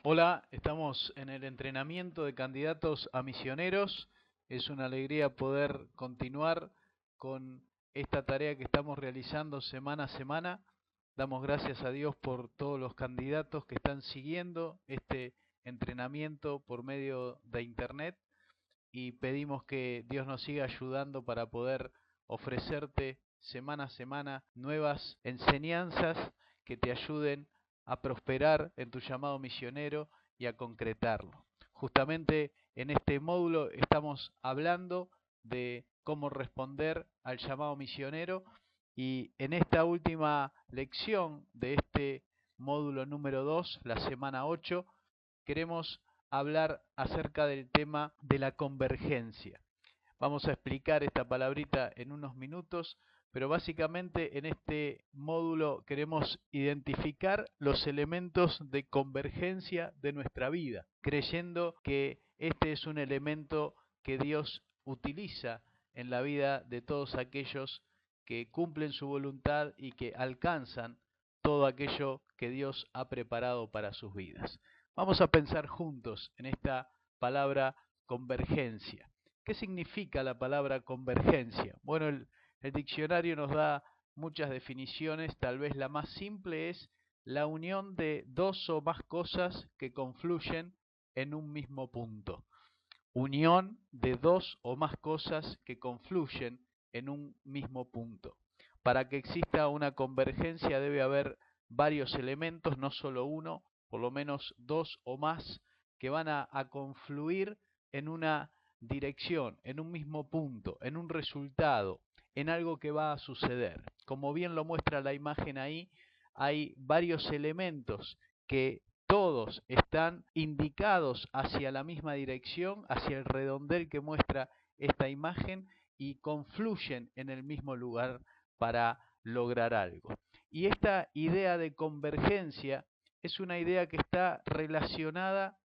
Hola, estamos en el entrenamiento de candidatos a misioneros. Es una alegría poder continuar con esta tarea que estamos realizando semana a semana. Damos gracias a Dios por todos los candidatos que están siguiendo este entrenamiento por medio de Internet y pedimos que Dios nos siga ayudando para poder ofrecerte semana a semana nuevas enseñanzas que te ayuden a prosperar en tu llamado misionero y a concretarlo. Justamente en este módulo estamos hablando de cómo responder al llamado misionero y en esta última lección de este módulo número 2, la semana 8, queremos hablar acerca del tema de la convergencia. Vamos a explicar esta palabrita en unos minutos, pero básicamente en este módulo queremos identificar los elementos de convergencia de nuestra vida, creyendo que este es un elemento que Dios utiliza en la vida de todos aquellos que cumplen su voluntad y que alcanzan todo aquello que Dios ha preparado para sus vidas. Vamos a pensar juntos en esta palabra convergencia. ¿Qué significa la palabra convergencia? Bueno, el diccionario nos da muchas definiciones, tal vez la más simple es la unión de dos o más cosas que confluyen en un mismo punto. Unión de dos o más cosas que confluyen en un mismo punto. Para que exista una convergencia debe haber varios elementos, no solo uno, por lo menos dos o más, que van a confluir en una dirección, en un mismo punto, en un resultado, en algo que va a suceder. Como bien lo muestra la imagen ahí, hay varios elementos que todos están indicados hacia la misma dirección, hacia el redondel que muestra esta imagen y confluyen en el mismo lugar para lograr algo. Y esta idea de convergencia es una idea que está relacionada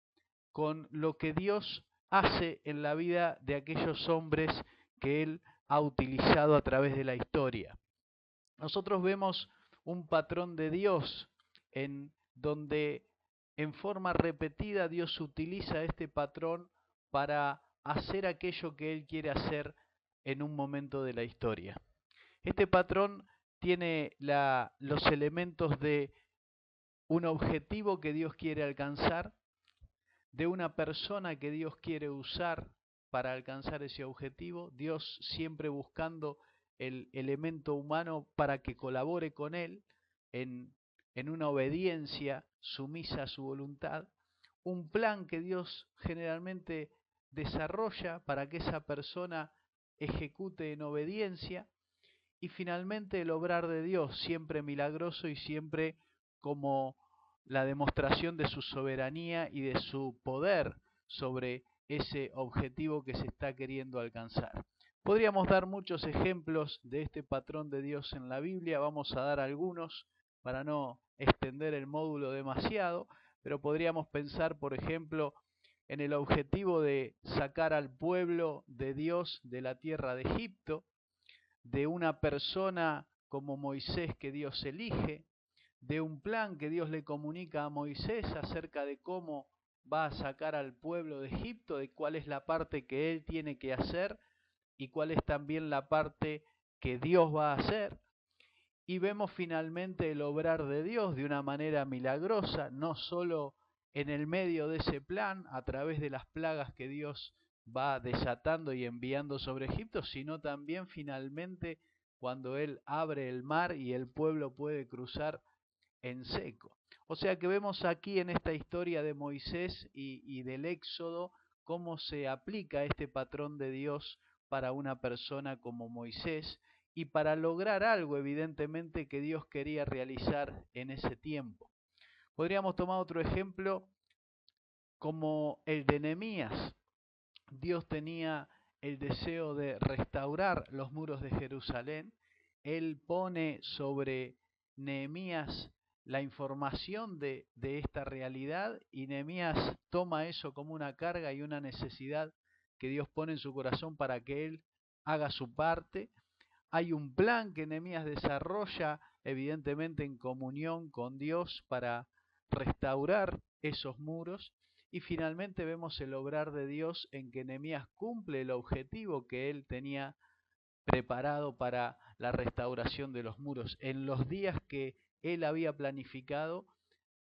con lo que Dios hace en la vida de aquellos hombres que Él ha utilizado a través de la historia. Nosotros vemos un patrón de Dios en donde en forma repetida Dios utiliza este patrón para hacer aquello que Él quiere hacer en un momento de la historia. Este patrón tiene los elementos de un objetivo que Dios quiere alcanzar, de una persona que Dios quiere usar para alcanzar ese objetivo, Dios siempre buscando el elemento humano para que colabore con Él en, en una obediencia sumisa a su voluntad, un plan que Dios generalmente desarrolla para que esa persona ejecute en obediencia y finalmente el obrar de Dios, siempre milagroso y siempre como la demostración de su soberanía y de su poder sobre ese objetivo que se está queriendo alcanzar. Podríamos dar muchos ejemplos de este patrón de Dios en la Biblia, vamos a dar algunos para no extender el módulo demasiado, pero podríamos pensar, por ejemplo, en el objetivo de sacar al pueblo de Dios de la tierra de Egipto, de una persona como Moisés que Dios elige, de un plan que Dios le comunica a Moisés acerca de cómo va a sacar al pueblo de Egipto, de cuál es la parte que él tiene que hacer y cuál es también la parte que Dios va a hacer. Y vemos finalmente el obrar de Dios de una manera milagrosa, no solo en el medio de ese plan, a través de las plagas que Dios va desatando y enviando sobre Egipto, sino también finalmente cuando Él abre el mar y el pueblo puede cruzar en seco. O sea que vemos aquí en esta historia de Moisés y del Éxodo cómo se aplica este patrón de Dios para una persona como Moisés y para lograr algo evidentemente que Dios quería realizar en ese tiempo. Podríamos tomar otro ejemplo como el de Nehemías. Dios tenía el deseo de restaurar los muros de Jerusalén. Él pone sobre Nehemías la información de esta realidad y Nehemías toma eso como una carga y una necesidad que Dios pone en su corazón para que él haga su parte. Hay un plan que Nehemías desarrolla evidentemente en comunión con Dios para restaurar esos muros. Y finalmente vemos el obrar de Dios en que Nehemías cumple el objetivo que él tenía preparado para la restauración de los muros. En los días que él había planificado,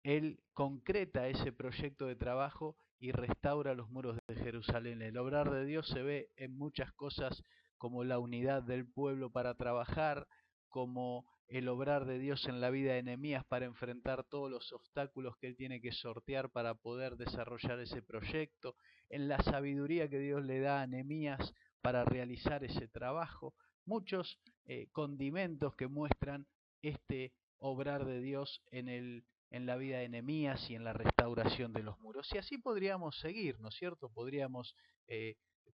él concreta ese proyecto de trabajo y restaura los muros de Jerusalén. El obrar de Dios se ve en muchas cosas, como la unidad del pueblo para trabajar, como el obrar de Dios en la vida de Nehemías para enfrentar todos los obstáculos que él tiene que sortear para poder desarrollar ese proyecto, en la sabiduría que Dios le da a Nehemías para realizar ese trabajo. Muchos condimentos que muestran este obrar de Dios en la vida de Nehemías y en la restauración de los muros. Y así podríamos seguir, ¿no es cierto? Podríamos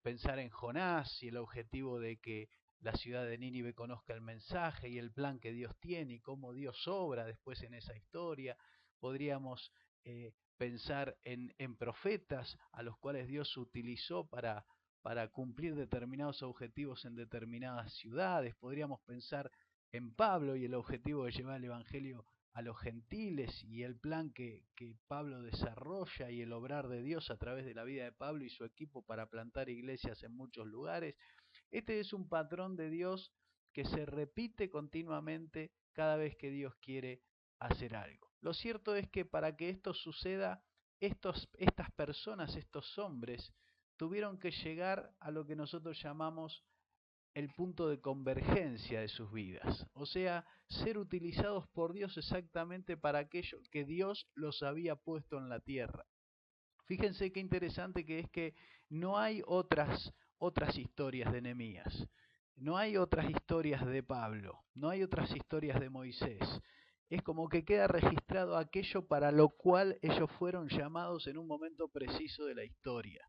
pensar en Jonás y el objetivo de que la ciudad de Nínive conozca el mensaje y el plan que Dios tiene y cómo Dios obra después en esa historia. Podríamos pensar en profetas a los cuales Dios utilizó para cumplir determinados objetivos en determinadas ciudades. Podríamos pensar en Pablo y el objetivo de llevar el Evangelio a los gentiles y el plan que Pablo desarrolla y el obrar de Dios a través de la vida de Pablo y su equipo para plantar iglesias en muchos lugares. Este es un patrón de Dios que se repite continuamente cada vez que Dios quiere hacer algo. Lo cierto es que para que esto suceda, estas personas, estos hombres, tuvieron que llegar a lo que nosotros llamamos el punto de convergencia de sus vidas, o sea, ser utilizados por Dios exactamente para aquello que Dios los había puesto en la tierra. Fíjense qué interesante que es que no hay otras historias de Nehemías, no hay otras historias de Pablo, no hay otras historias de Moisés. Es como que queda registrado aquello para lo cual ellos fueron llamados en un momento preciso de la historia.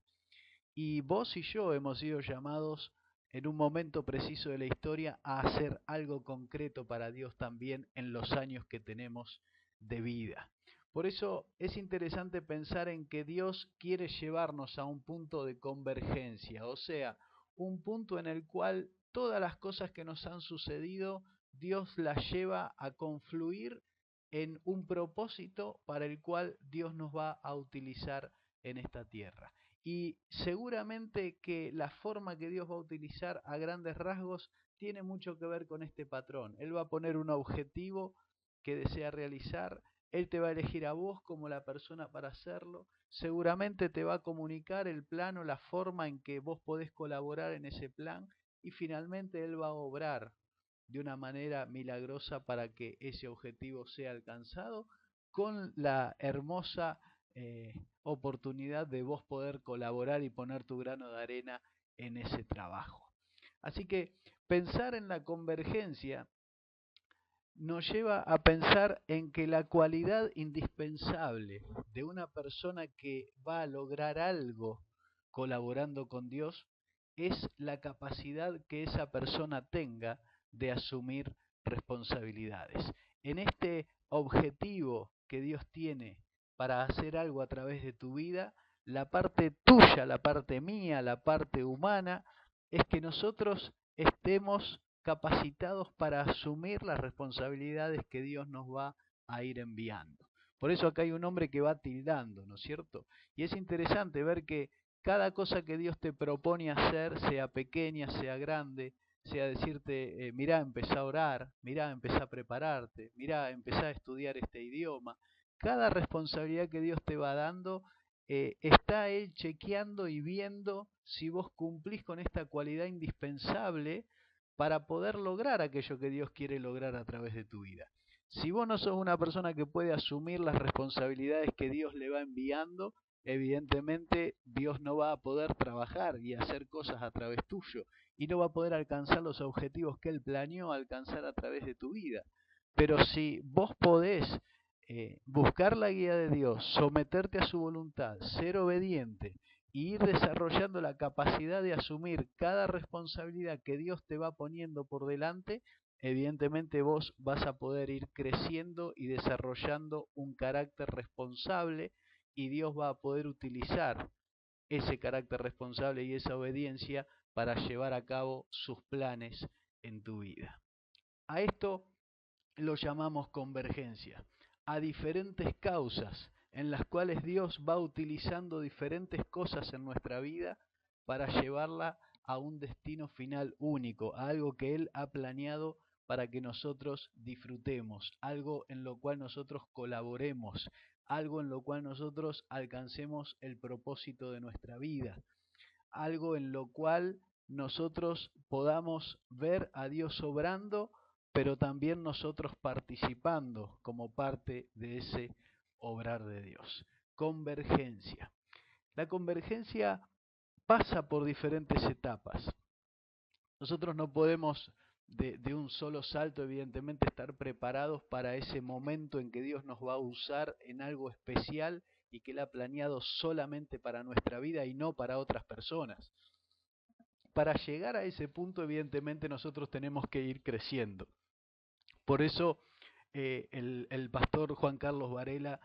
Y vos y yo hemos sido llamados en un momento preciso de la historia a hacer algo concreto para Dios también en los años que tenemos de vida. Por eso es interesante pensar en que Dios quiere llevarnos a un punto de convergencia, o sea, un punto en el cual todas las cosas que nos han sucedido, Dios las lleva a confluir en un propósito para el cual Dios nos va a utilizar en esta tierra. Y seguramente que la forma que Dios va a utilizar a grandes rasgos tiene mucho que ver con este patrón. Él va a poner un objetivo que desea realizar, Él te va a elegir a vos como la persona para hacerlo, seguramente te va a comunicar el plan o la forma en que vos podés colaborar en ese plan y finalmente Él va a obrar de una manera milagrosa para que ese objetivo sea alcanzado con la hermosa oportunidad de vos poder colaborar y poner tu grano de arena en ese trabajo. Así que pensar en la convergencia nos lleva a pensar en que la cualidad indispensable de una persona que va a lograr algo colaborando con Dios es la capacidad que esa persona tenga de asumir responsabilidades. En este objetivo que Dios tiene para hacer algo a través de tu vida, la parte tuya, la parte mía, la parte humana, es que nosotros estemos capacitados para asumir las responsabilidades que Dios nos va a ir enviando. Por eso acá hay un hombre que va tildando, ¿no es cierto? Y es interesante ver que cada cosa que Dios te propone hacer, sea pequeña, sea grande, sea decirte, mirá, empezá a orar, mirá, empezá a prepararte, mirá, empezá a estudiar este idioma. Cada responsabilidad que Dios te va dando, está Él chequeando y viendo si vos cumplís con esta cualidad indispensable para poder lograr aquello que Dios quiere lograr a través de tu vida. Si vos no sos una persona que puede asumir las responsabilidades que Dios le va enviando, evidentemente Dios no va a poder trabajar y hacer cosas a través tuyo y no va a poder alcanzar los objetivos que Él planeó alcanzar a través de tu vida. Pero si vos podés buscar la guía de Dios, someterte a su voluntad, ser obediente y ir desarrollando la capacidad de asumir cada responsabilidad que Dios te va poniendo por delante, evidentemente vos vas a poder ir creciendo y desarrollando un carácter responsable y Dios va a poder utilizar ese carácter responsable y esa obediencia para llevar a cabo sus planes en tu vida. A esto lo llamamos convergencia. a diferentes causas en las cuales Dios va utilizando diferentes cosas en nuestra vida para llevarla a un destino final único, a algo que Él ha planeado para que nosotros disfrutemos, algo en lo cual nosotros colaboremos, algo en lo cual nosotros alcancemos el propósito de nuestra vida, algo en lo cual nosotros podamos ver a Dios obrando, pero también nosotros participando como parte de ese obrar de Dios. Convergencia. La convergencia pasa por diferentes etapas. Nosotros no podemos de un solo salto, evidentemente, estar preparados para ese momento en que Dios nos va a usar en algo especial y que Él ha planeado solamente para nuestra vida y no para otras personas. Para llegar a ese punto, evidentemente, nosotros tenemos que ir creciendo. Por eso, el pastor Juan Carlos Varela,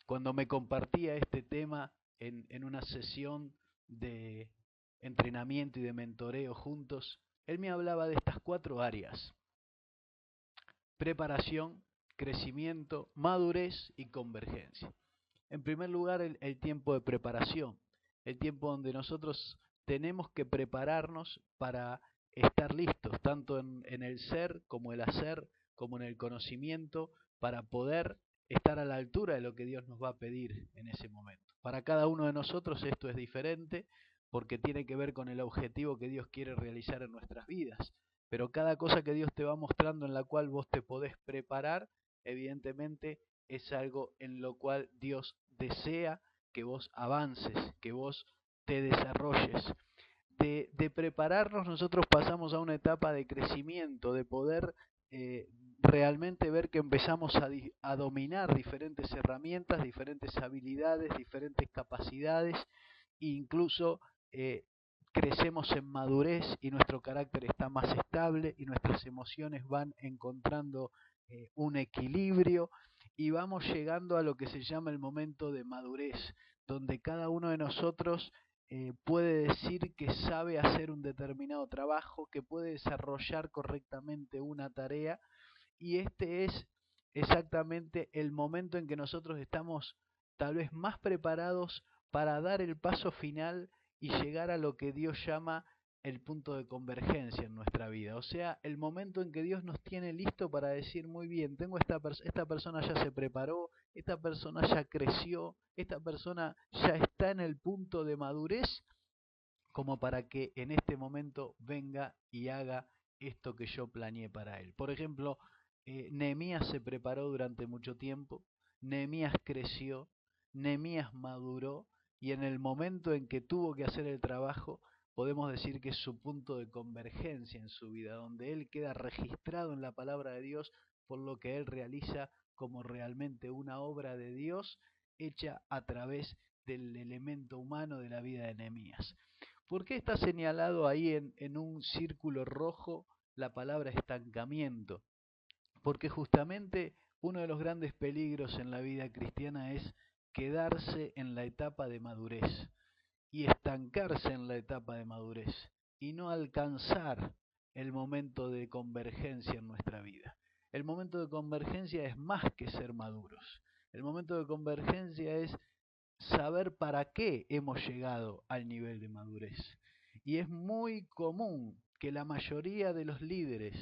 cuando me compartía este tema en una sesión de entrenamiento y de mentoreo juntos, él me hablaba de estas 4 áreas: preparación, crecimiento, madurez y convergencia. En primer lugar, el tiempo de preparación, el tiempo donde nosotros tenemos que prepararnos para estar listos, tanto en el ser como el hacer, como en el conocimiento, para poder estar a la altura de lo que Dios nos va a pedir en ese momento. Para cada uno de nosotros esto es diferente porque tiene que ver con el objetivo que Dios quiere realizar en nuestras vidas. Pero cada cosa que Dios te va mostrando en la cual vos te podés preparar, evidentemente es algo en lo cual Dios desea que vos avances, que vos te desarrolles. De prepararnos, nosotros pasamos a una etapa de crecimiento, de poder realmente ver que empezamos a dominar diferentes herramientas, diferentes habilidades, diferentes capacidades, e incluso crecemos en madurez y nuestro carácter está más estable y nuestras emociones van encontrando un equilibrio y vamos llegando a lo que se llama el momento de madurez, donde cada uno de nosotros puede decir que sabe hacer un determinado trabajo, que puede desarrollar correctamente una tarea, y este es exactamente el momento en que nosotros estamos tal vez más preparados para dar el paso final y llegar a lo que Dios llama el punto de convergencia en nuestra vida. O sea, el momento en que Dios nos tiene listo para decir: muy bien, tengo esta persona ya se preparó, esta persona ya creció, esta persona ya está en el punto de madurez como para que en este momento venga y haga esto que yo planeé para él. Por ejemplo, Nehemías se preparó durante mucho tiempo, Nehemías creció, Nehemías maduró, y en el momento en que tuvo que hacer el trabajo, podemos decir que es su punto de convergencia en su vida, donde él queda registrado en la palabra de Dios por lo que él realiza como realmente una obra de Dios hecha a través del elemento humano de la vida de Nehemías. ¿Por qué está señalado ahí en un círculo rojo la palabra estancamiento? Porque justamente uno de los grandes peligros en la vida cristiana es quedarse en la etapa de madurez y estancarse en la etapa de madurez y no alcanzar el momento de convergencia en nuestra vida. El momento de convergencia es más que ser maduros. El momento de convergencia es saber para qué hemos llegado al nivel de madurez. Y es muy común que la mayoría de los líderes,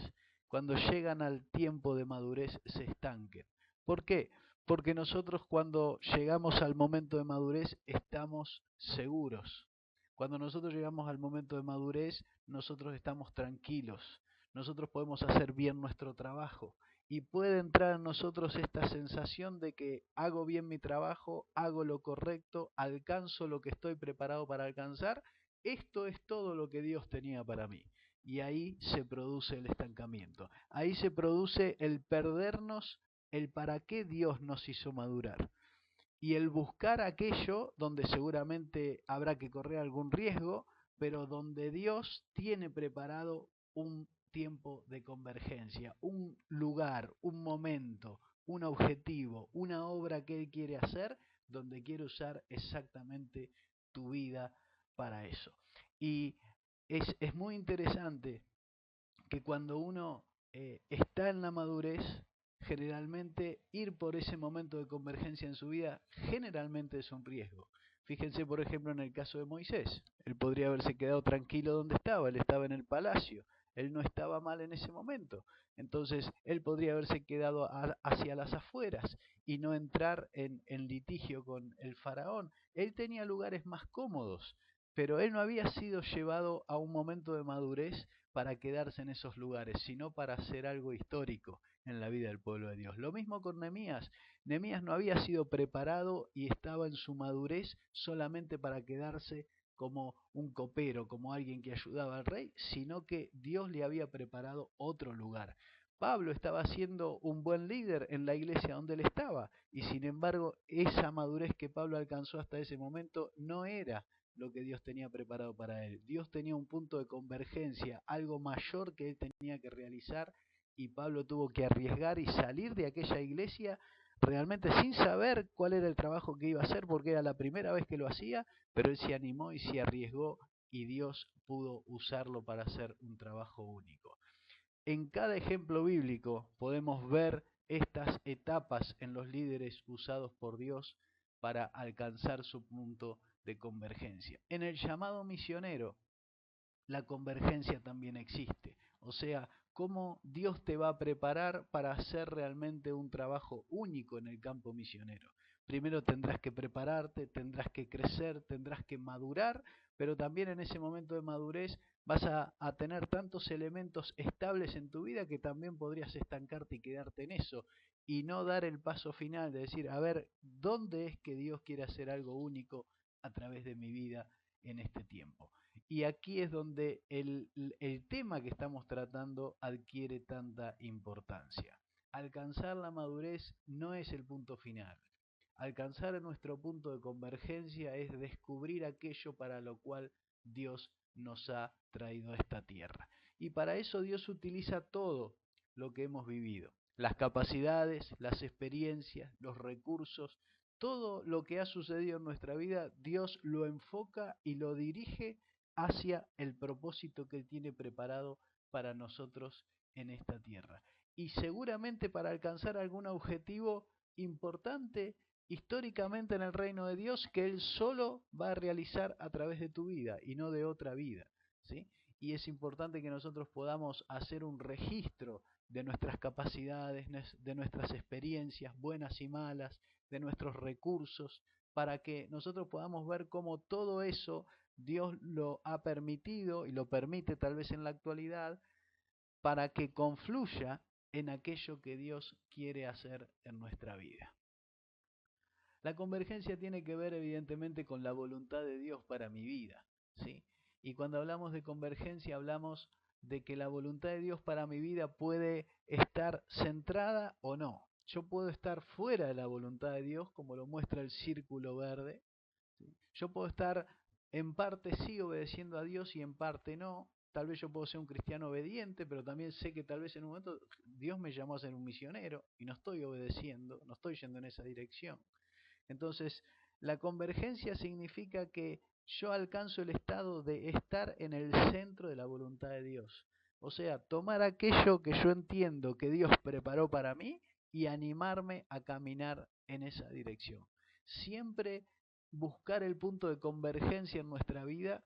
cuando llegan al tiempo de madurez, se estanquen. ¿Por qué? Porque nosotros, cuando llegamos al momento de madurez, estamos seguros. Cuando nosotros llegamos al momento de madurez, nosotros estamos tranquilos. Nosotros podemos hacer bien nuestro trabajo. Y puede entrar en nosotros esta sensación de que hago bien mi trabajo, hago lo correcto, alcanzo lo que estoy preparado para alcanzar. Esto es todo lo que Dios tenía para mí. Y ahí se produce el estancamiento. Ahí se produce el perdernos el para qué Dios nos hizo madurar. Y el buscar aquello donde seguramente habrá que correr algún riesgo, pero donde Dios tiene preparado un tiempo de convergencia, un lugar, un momento, un objetivo, una obra que Él quiere hacer, donde quiere usar exactamente tu vida para eso. Y es muy interesante que cuando uno está en la madurez, generalmente ir por ese momento de convergencia en su vida generalmente es un riesgo. Fíjense, por ejemplo, en el caso de Moisés. Él podría haberse quedado tranquilo donde estaba, él estaba en el palacio, él no estaba mal en ese momento. Entonces, él podría haberse quedado hacia las afueras y no entrar en litigio con el faraón. Él tenía lugares más cómodos, pero él no había sido llevado a un momento de madurez para quedarse en esos lugares, sino para hacer algo histórico en la vida del pueblo de Dios. Lo mismo con Nehemías. Nehemías no había sido preparado y estaba en su madurez solamente para quedarse como un copero, como alguien que ayudaba al rey, sino que Dios le había preparado otro lugar. Pablo estaba siendo un buen líder en la iglesia donde él estaba, y sin embargo esa madurez que Pablo alcanzó hasta ese momento no era lo que Dios tenía preparado para él. Dios tenía un punto de convergencia, algo mayor que él tenía que realizar, y Pablo tuvo que arriesgar y salir de aquella iglesia realmente sin saber cuál era el trabajo que iba a hacer, porque era la primera vez que lo hacía, pero él se animó y se arriesgó, y Dios pudo usarlo para hacer un trabajo único. En cada ejemplo bíblico podemos ver estas etapas en los líderes usados por Dios para alcanzar su punto de convergencia. En el llamado misionero, la convergencia también existe. O sea, cómo Dios te va a preparar para hacer realmente un trabajo único en el campo misionero. Primero tendrás que prepararte, tendrás que crecer, tendrás que madurar, pero también en ese momento de madurez vas a tener tantos elementos estables en tu vida que también podrías estancarte y quedarte en eso y no dar el paso final de decir, a ver, ¿dónde es que Dios quiere hacer algo único a través de mi vida en este tiempo? Y aquí es donde el tema que estamos tratando adquiere tanta importancia. Alcanzar la madurez no es el punto final. Alcanzar nuestro punto de convergencia es descubrir aquello para lo cual Dios nos ha traído a esta tierra. Y para eso Dios utiliza todo lo que hemos vivido. Las capacidades, las experiencias, los recursos, todo lo que ha sucedido en nuestra vida, Dios lo enfoca y lo dirige hacia el propósito que Él tiene preparado para nosotros en esta tierra. Y seguramente para alcanzar algún objetivo importante históricamente en el reino de Dios que Él solo va a realizar a través de tu vida y no de otra vida, ¿sí? Y es importante que nosotros podamos hacer un registro de nuestras capacidades, de nuestras experiencias, buenas y malas, de nuestros recursos, para que nosotros podamos ver cómo todo eso Dios lo ha permitido y lo permite tal vez en la actualidad para que confluya en aquello que Dios quiere hacer en nuestra vida. La convergencia tiene que ver evidentemente con la voluntad de Dios para mi vida, ¿sí? Y cuando hablamos de convergencia hablamos de que la voluntad de Dios para mi vida puede estar centrada o no. Yo puedo estar fuera de la voluntad de Dios, como lo muestra el círculo verde, ¿sí? Yo puedo estar en parte sí obedeciendo a Dios y en parte no. Tal vez yo puedo ser un cristiano obediente, pero también sé que tal vez en un momento Dios me llamó a ser un misionero y no estoy obedeciendo, no estoy yendo en esa dirección. Entonces, la convergencia significa que yo alcanzo el estado de estar en el centro de la voluntad de Dios. O sea, tomar aquello que yo entiendo que Dios preparó para mí y animarme a caminar en esa dirección. Siempre buscar el punto de convergencia en nuestra vida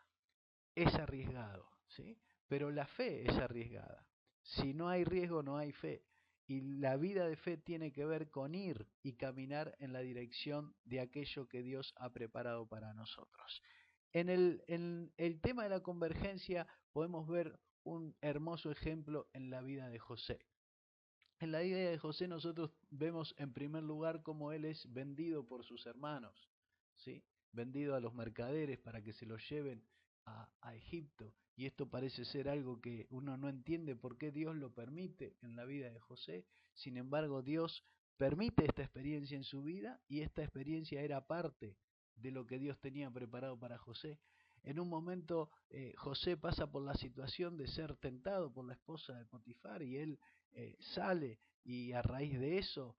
es arriesgado, ¿sí? Pero la fe es arriesgada. Si no hay riesgo, no hay fe. Y la vida de fe tiene que ver con ir y caminar en la dirección de aquello que Dios ha preparado para nosotros. En el tema de la convergencia podemos ver un hermoso ejemplo en la vida de José. En la vida de José nosotros vemos en primer lugar cómo él es vendido por sus hermanos, ¿sí? Vendido a los mercaderes para que se lo lleven a Egipto. Y esto parece ser algo que uno no entiende por qué Dios lo permite en la vida de José. Sin embargo, Dios permite esta experiencia en su vida y esta experiencia era parte de lo que Dios tenía preparado para José. En un momento José pasa por la situación de ser tentado por la esposa de Potifar y él sale y a raíz de eso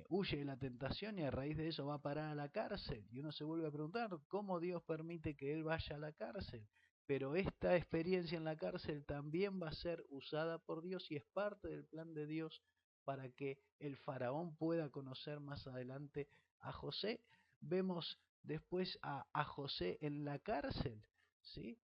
huye de la tentación y a raíz de eso va a parar a la cárcel. Y uno se vuelve a preguntar cómo Dios permite que él vaya a la cárcel. Pero esta experiencia en la cárcel también va a ser usada por Dios y es parte del plan de Dios para que el faraón pueda conocer más adelante a José. Vemos después a José en la cárcel, ¿sí?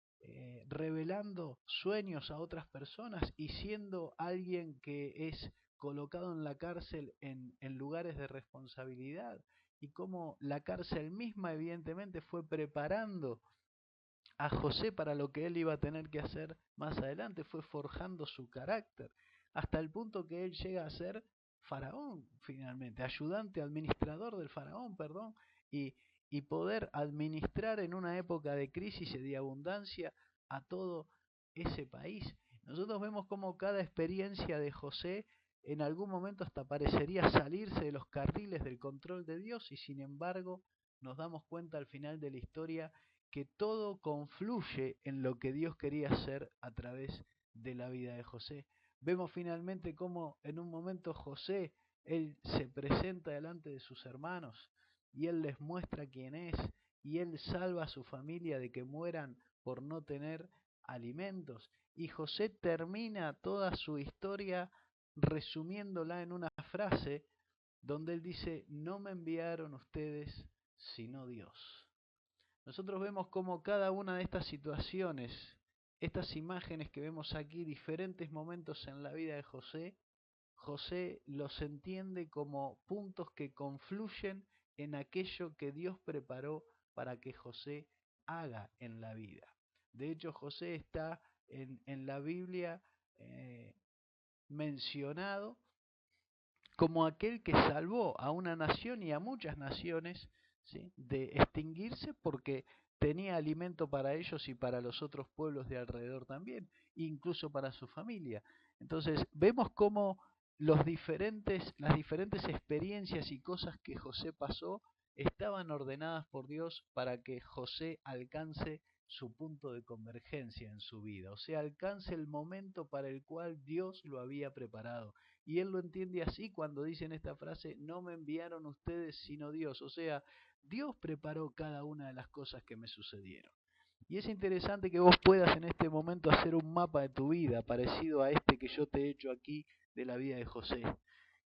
Revelando sueños a otras personas y siendo alguien que es colocado en la cárcel en lugares de responsabilidad, y cómo la cárcel misma evidentemente fue preparando a José para lo que él iba a tener que hacer más adelante, fue forjando su carácter, hasta el punto que él llega a ser faraón finalmente, ayudante administrador del faraón, perdón, y, y poder administrar en una época de crisis y de abundancia a todo ese país. Nosotros vemos cómo cada experiencia de José en algún momento hasta parecería salirse de los carriles del control de Dios, y sin embargo nos damos cuenta al final de la historia que todo confluye en lo que Dios quería hacer a través de la vida de José. Vemos finalmente cómo en un momento José, él se presenta delante de sus hermanos y él les muestra quién es, y él salva a su familia de que mueran por no tener alimentos. Y José termina toda su historia resumiéndola en una frase donde él dice: no me enviaron ustedes sino Dios. Nosotros vemos cómo cada una de estas situaciones, estas imágenes que vemos aquí, diferentes momentos en la vida de José, José los entiende como puntos que confluyen en aquello que Dios preparó para que José haga en la vida. De hecho, José está en la Biblia mencionado como aquel que salvó a una nación y a muchas naciones, ¿sí?, de extinguirse, porque tenía alimento para ellos y para los otros pueblos de alrededor también, incluso para su familia. Entonces vemos cómo las diferentes experiencias y cosas que José pasó estaban ordenadas por Dios para que José alcance su punto de convergencia en su vida, o sea, alcance el momento para el cual Dios lo había preparado. Y él lo entiende así cuando dice en esta frase: no me enviaron ustedes sino Dios. O sea, Dios preparó cada una de las cosas que me sucedieron. Y es interesante que vos puedas en este momento hacer un mapa de tu vida parecido a este que yo te he hecho aquí de la vida de José.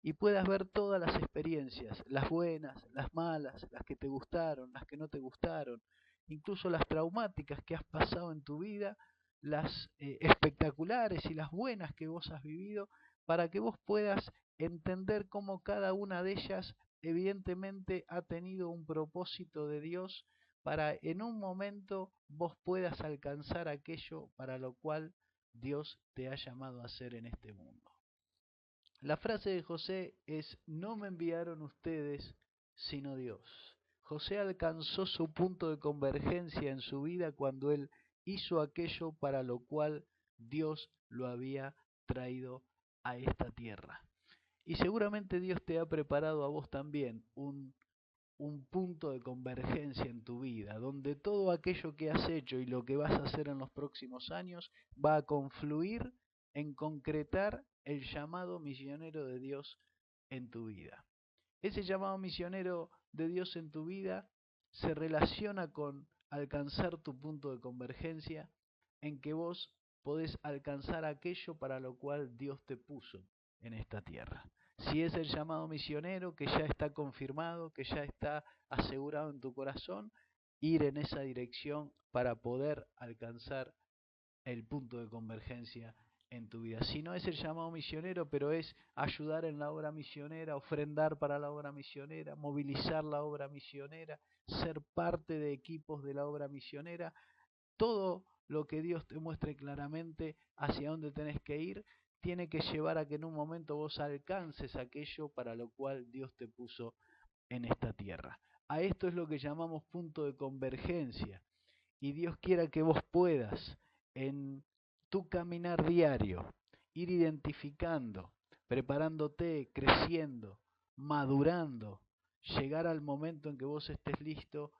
Y puedas ver todas las experiencias, las buenas, las malas, las que te gustaron, las que no te gustaron, incluso las traumáticas que has pasado en tu vida, las espectaculares y las buenas que vos has vivido, para que vos puedas entender cómo cada una de ellas evidentemente ha tenido un propósito de Dios, para en un momento vos puedas alcanzar aquello para lo cual Dios te ha llamado a hacer en este mundo. La frase de José es: no me enviaron ustedes sino Dios. José alcanzó su punto de convergencia en su vida cuando él hizo aquello para lo cual Dios lo había traído a esta tierra. Y seguramente Dios te ha preparado a vos también un punto de convergencia en tu vida, donde todo aquello que has hecho y lo que vas a hacer en los próximos años va a confluir en concretar el llamado misionero de Dios en tu vida. Ese llamado misionero de Dios en tu vida se relaciona con alcanzar tu punto de convergencia, en que vos podés alcanzar aquello para lo cual Dios te puso en esta tierra. Si es el llamado misionero que ya está confirmado, que ya está asegurado en tu corazón, ir en esa dirección para poder alcanzar el punto de convergencia en tu vida. Si no es el llamado misionero, pero es ayudar en la obra misionera, ofrendar para la obra misionera, movilizar la obra misionera, ser parte de equipos de la obra misionera, todo lo que Dios te muestre claramente hacia dónde tenés que ir, tiene que llevar a que en un momento vos alcances aquello para lo cual Dios te puso en esta tierra. A esto es lo que llamamos punto de convergencia. Y Dios quiera que vos puedas en tu caminar diario ir identificando, preparándote, creciendo, madurando, llegar al momento en que vos estés listo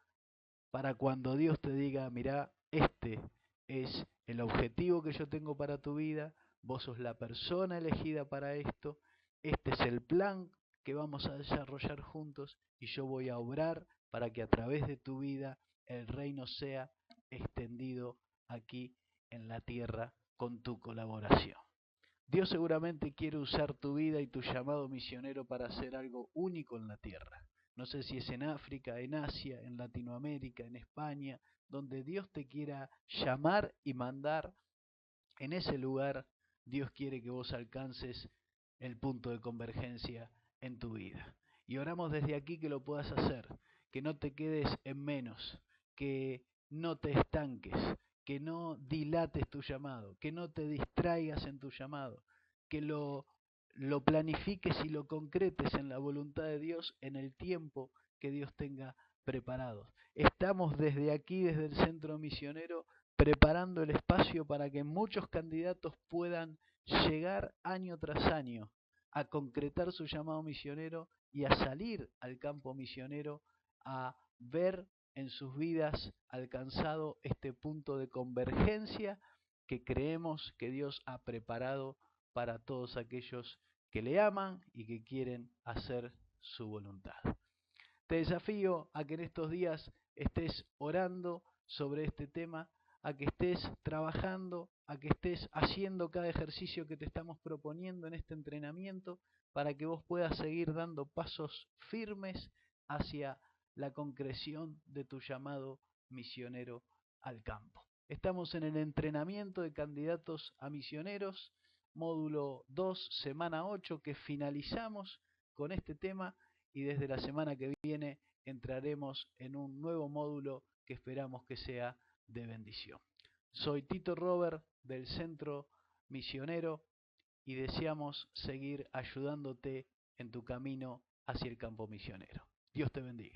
para cuando Dios te diga: mirá, este es el objetivo que yo tengo para tu vida, vos sos la persona elegida para esto, este es el plan que vamos a desarrollar juntos, y yo voy a obrar para que a través de tu vida el reino sea extendido aquí en la tierra con tu colaboración. Dios seguramente quiere usar tu vida y tu llamado misionero para hacer algo único en la tierra. No sé si es en África, en Asia, en Latinoamérica, en España, donde Dios te quiera llamar y mandar. En ese lugar Dios quiere que vos alcances el punto de convergencia en tu vida. Y oramos desde aquí que lo puedas hacer, que no te quedes en menos, que no te estanques, que no dilates tu llamado, que no te distraigas en tu llamado, que lo planifiques y lo concretes en la voluntad de Dios en el tiempo que Dios tenga preparado. Estamos desde aquí, desde el Centro Misionero, preparando el espacio para que muchos candidatos puedan llegar año tras año a concretar su llamado misionero y a salir al campo misionero a ver en sus vidas alcanzado este punto de convergencia que creemos que Dios ha preparado para todos aquellos que le aman y que quieren hacer su voluntad. Te desafío a que en estos días estés orando sobre este tema, a que estés trabajando, a que estés haciendo cada ejercicio que te estamos proponiendo en este entrenamiento para que vos puedas seguir dando pasos firmes hacia la concreción de tu llamado misionero al campo. Estamos en el entrenamiento de candidatos a misioneros, módulo 2, semana 8, que finalizamos con este tema y desde la semana que viene entraremos en un nuevo módulo que esperamos que sea de bendición. Soy Tito Robert del Centro Misionero y deseamos seguir ayudándote en tu camino hacia el campo misionero. Dios te bendiga.